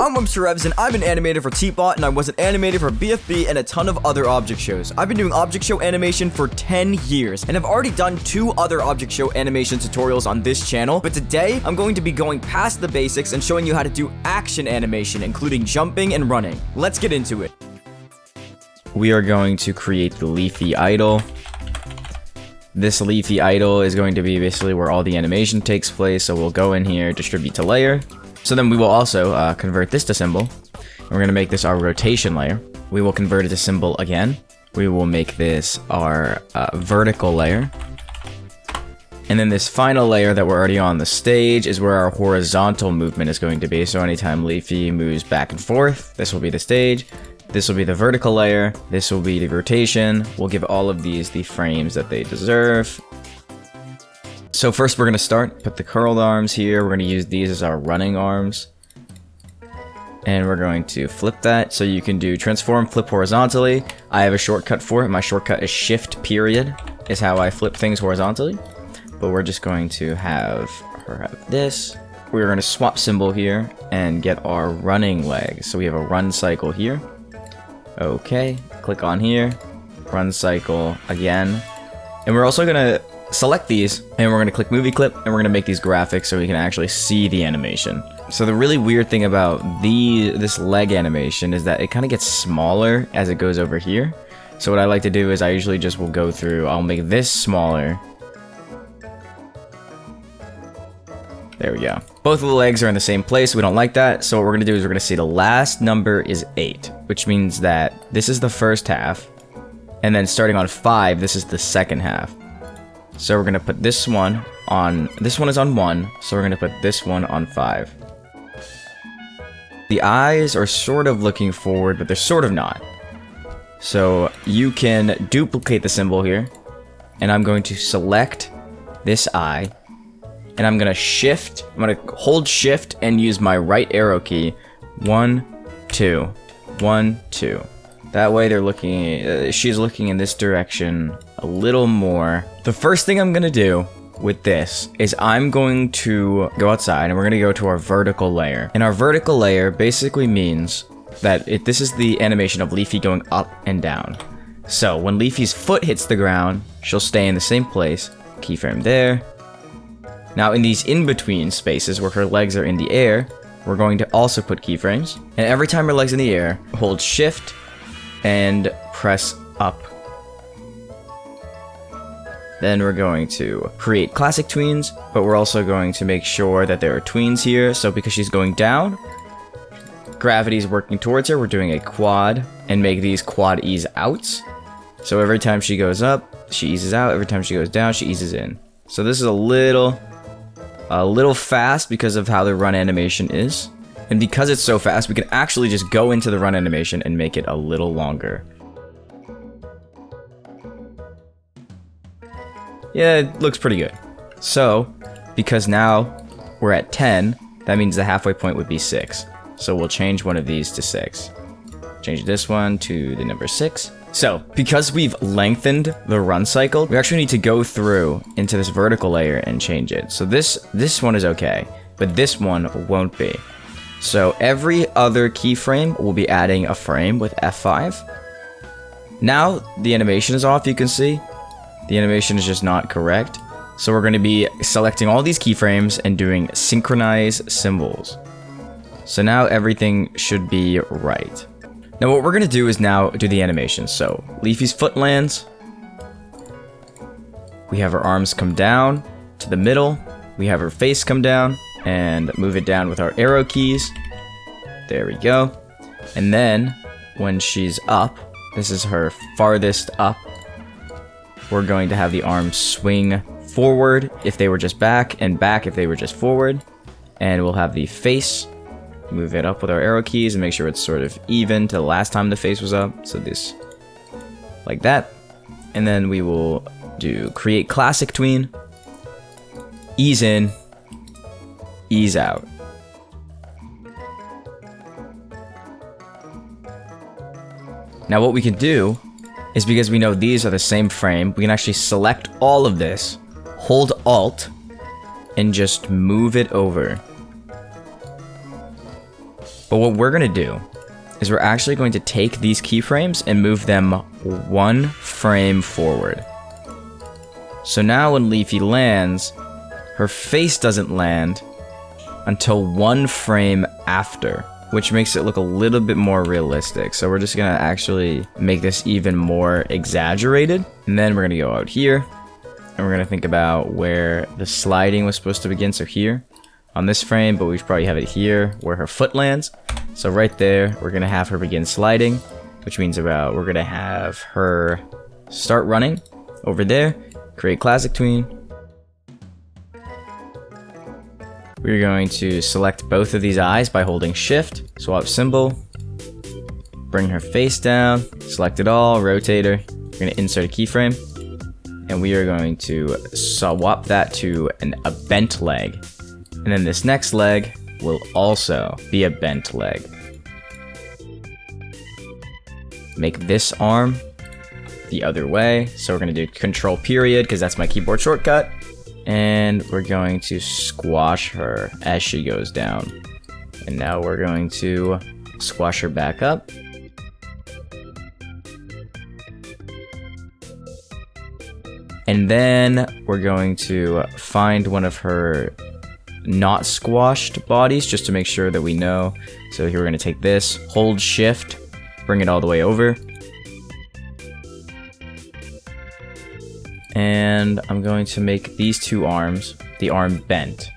I'm WebzForevz and I'm an animator for TPOT, and I was an animator for BFB and a ton of other object shows. I've been doing object show animation for 10 years, and I've already done 2 other object show animation tutorials on this channel, but today I'm going to be going past the basics and showing you how to do action animation, including jumping and running. Let's get into it. We are going to create the leafy idle. This leafy idle is going to be basically where all the animation takes place, so we'll go in here, distribute to layer. So then we will also convert this to symbol. And we're going to make this our rotation layer. We will convert it to symbol again. We will make this our vertical layer. And then this final layer that we're already on the stage is where our horizontal movement is going to be. So anytime leafy moves back and forth, this will be the stage. This will be the vertical layer. This will be the rotation. We'll give all of these the frames that they deserve. So first we're going to start, put the curled arms here. We're going to use these as our running arms. And we're going to flip that. So you can do transform, flip horizontally. I have a shortcut for it. My shortcut is shift period, is how I flip things horizontally. But we're just going to have her have this. We're going to swap symbol here and get our running leg. So we have a run cycle here. Okay, click on here, run cycle again. And we're also going to select these, and we're going to click movie clip, and we're going to make these graphics so we can actually see the animation. So the really weird thing about this leg animation is that it kind of gets smaller as it goes over here. So what I like to do is I usually just will go through, I'll make this smaller. There we go. Both of the legs are in the same place. We don't like that. So what we're going to do is we're going to say the last number is 8, which means that this is the first half. And then starting on 5, this is the second half. So we're going to put this one on, this one is on 1. So we're going to put this one on 5. The eyes are sort of looking forward, but they're sort of not. So you can duplicate the symbol here. And I'm going to select this eye. And I'm going to hold shift and use my right arrow key. 1, 2, 1, 2. That way they're looking, she's looking in this direction a little more. The first thing I'm going to do with this is I'm going to go outside and we're going to go to our vertical layer. And our vertical layer basically means that this is the animation of Leafy going up and down. So when Leafy's foot hits the ground, she'll stay in the same place. Keyframe there. Now in these in-between spaces where her legs are in the air, we're going to also put keyframes. And every time her leg's in the air, hold shift and press up. Then we're going to create classic tweens, but we're also going to make sure that there are tweens here. So because she's going down, gravity's working towards her, we're doing a quad and make these quad ease outs. So every time she goes up, she eases out. Every time she goes down, she eases in. So this is a little fast because of how the run animation is. And because it's so fast, we can actually just go into the run animation and make it a little longer. Yeah, it looks pretty good. So, because now we're at 10, that means the halfway point would be 6. So we'll change one of these to 6. Change this one to the number 6. So, because we've lengthened the run cycle, we actually need to go through into this vertical layer and change it. So this one is okay, but this one won't be. So every other keyframe will be adding a frame with F5. Now the animation is off, you can see. The animation is just not correct. So we're going to be selecting all these keyframes and doing synchronize symbols. So now everything should be right. Now what we're going to do is now do the animation. So Leafy's foot lands. We have her arms come down to the middle. We have her face come down and move it down with our arrow keys. There we go. And then when she's up, this is her farthest up. We're going to have the arms swing forward if they were just back, and back if they were just forward. And we'll have the face, move it up with our arrow keys and make sure it's sort of even to the last time the face was up. So this, like that. And then we will do create classic tween, ease in, ease out. Now what we can do is, because we know these are the same frame, we can actually select all of this, hold Alt, and just move it over. But what we're gonna do is we're actually going to take these keyframes and move them 1 frame forward. So now when Leafy lands, her face doesn't land until 1 frame after, which makes it look a little bit more realistic. So we're just gonna actually make this even more exaggerated. And then we're gonna go out here, and we're gonna think about where the sliding was supposed to begin. So here on this frame, but we should probably have it here where her foot lands. So right there, we're gonna have her begin sliding, which means we're gonna have her start running over there, create classic tween. We're going to select both of these eyes by holding shift, swap symbol, bring her face down, select it all, rotate her. We're gonna insert a keyframe, and we are going to swap that to a bent leg. And then this next leg will also be a bent leg. Make this arm the other way. So we're gonna do control period because that's my keyboard shortcut. And we're going to squash her as she goes down. And now we're going to squash her back up. And then we're going to find one of her not squashed bodies just to make sure that we know. So here we're going to take this, hold shift, bring it all the way over. And I'm going to make these 2 arms, the arm bent.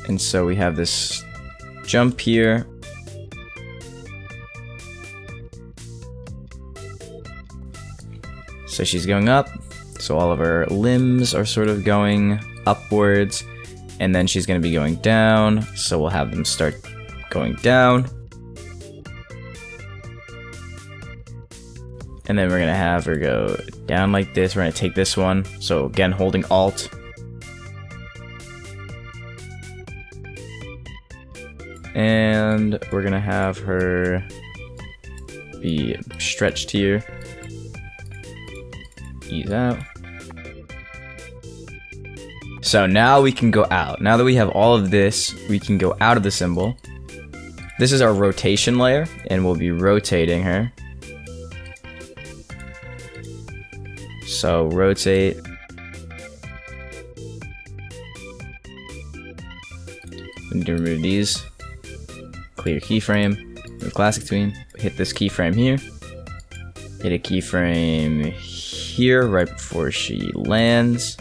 And so we have this jump here. So she's going up. So all of her limbs are sort of going upwards, and then she's going to be going down. So we'll have them start going down. And then we're going to have her go down like this. We're going to take this one. So again, holding Alt. And we're going to have her be stretched here. Ease out. So now we can go out. Now that we have all of this, we can go out of the symbol. This is our rotation layer, and we'll be rotating her. So rotate. We need to remove these. Clear keyframe. Move classic tween. Hit this keyframe here. Hit a keyframe here right before she lands.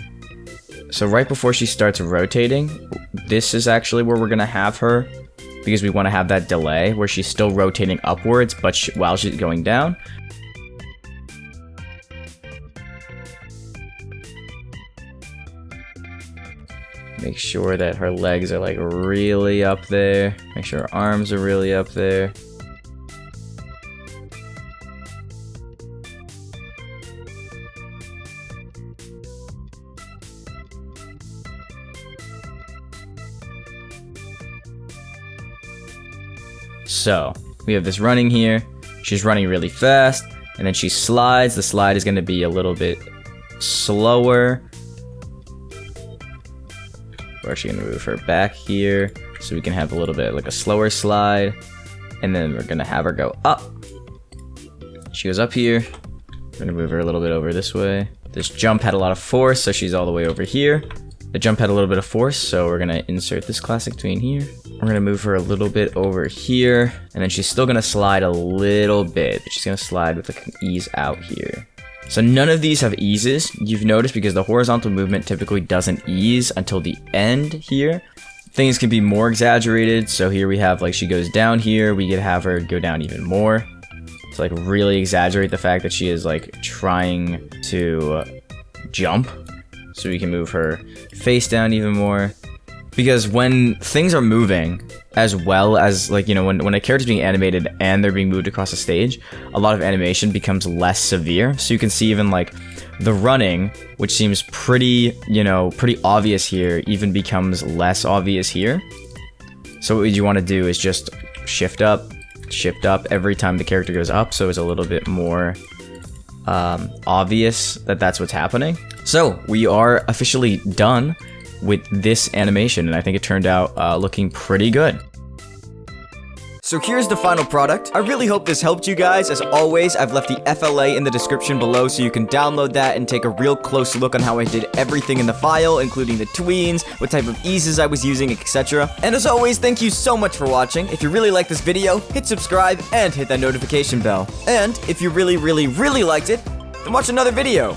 So right before she starts rotating, this is actually where we're gonna have her, because we want to have that delay where she's still rotating upwards, but while she's going down. Make sure that her legs are like really up there. Make sure her arms are really up there. So we have this running here. She's running really fast, and then she slides. The slide is going to be a little bit slower. We're actually going to move her back here so we can have a little bit like a slower slide. And then we're going to have her go up. She goes up here. We're going to move her a little bit over this way. This jump had a lot of force, so she's all the way over here. The jump had a little bit of force, so we're going to insert this classic tween here. We're going to move her a little bit over here, and then she's still going to slide a little bit. She's going to slide with like an ease out here. So none of these have eases, you've noticed, because the horizontal movement typically doesn't ease until the end here. Things can be more exaggerated, so here we have like she goes down here, we could have her go down even more. To like really exaggerate the fact that she is like trying to jump. So we can move her face down even more. Because when things are moving, as well as like, you know, when a character's being animated and they're being moved across a stage, a lot of animation becomes less severe. So you can see even like the running, which seems pretty, you know, pretty obvious here, even becomes less obvious here. So what you want to do is just shift up every time the character goes up, so it's a little bit more obvious that that's what's happening. So we are officially done. with this animation, and I think it turned out looking pretty good. So here's the final product. I really hope this helped you guys. As always, I've left the FLA in the description below so you can download that and take a real close look on how I did everything in the file, including the tweens, what type of eases I was using, etc. And as always, thank you so much for watching. If you really liked this video, hit subscribe and hit that notification bell. And if you really liked it, then watch another video.